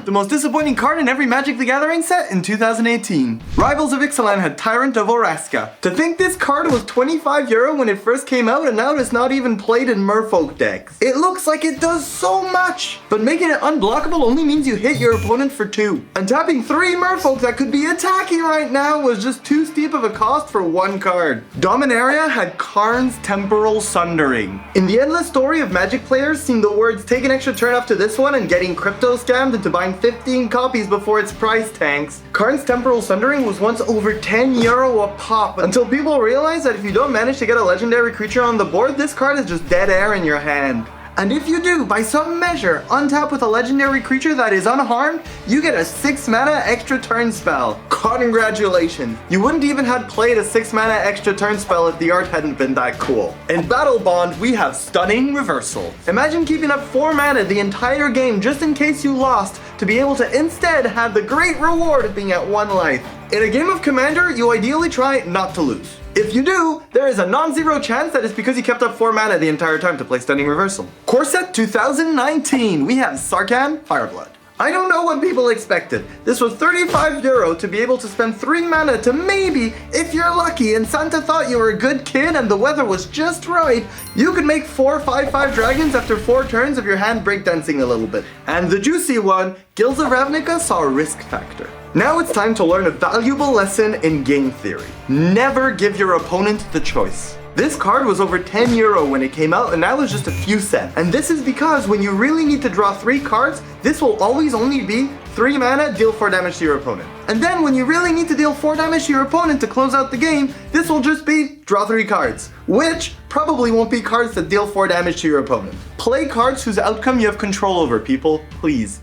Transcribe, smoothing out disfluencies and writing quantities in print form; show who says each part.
Speaker 1: The most disappointing card in every Magic the Gathering set in 2018. Rivals of Ixalan had Tyrant of Oraska. To think this card was €25 when it first came out and now it's not even played in Merfolk decks. It looks like it does so much, but making it unblockable only means you hit your opponent for 2. And tapping 3 Merfolk that could be attacking right now was just too steep of a cost for 1 card. Dominaria had Karn's Temporal Sundering. In the endless story of Magic players seeing the words take an extra turn up to this one and getting crypto scammed into buying 15 copies before its price tanks, Karn's Temporal Sundering was once over €10 a pop until people realized that if you don't manage to get a legendary creature on the board, this card is just dead air in your hand. And if you do, by some measure, untap with a legendary creature that is unharmed, you get a 6 mana extra turn spell. Congratulations! You wouldn't even have played a 6 mana extra turn spell if the art hadn't been that cool. In Battle Bond, we have Stunning Reversal. Imagine keeping up 4 mana the entire game just in case you lost, to be able to instead have the great reward of being at 1 life. In a game of Commander, you ideally try not to lose. If you do, there is a non-zero chance that it's because you kept up 4 mana the entire time to play Stunning Reversal. Core Set 2019, we have Sarkhan Fireblood. I don't know what people expected. This was €35 to be able to spend 3 mana to maybe, if you're lucky and Santa thought you were a good kid and the weather was just right, you could make 4 5/5 dragons after 4 turns of your hand breakdancing a little bit. And the juicy one, Guilds of Ravnica saw a risk factor. Now it's time to learn a valuable lesson in game theory. Never give your opponent the choice. This card was over €10 when it came out and now it's just a few cents. And this is because when you really need to draw 3 cards, this will always only be 3 mana, deal 4 damage to your opponent. And then when you really need to deal 4 damage to your opponent to close out the game, this will just be draw 3 cards, which probably won't be cards that deal 4 damage to your opponent. Play cards whose outcome you have control over, people, please.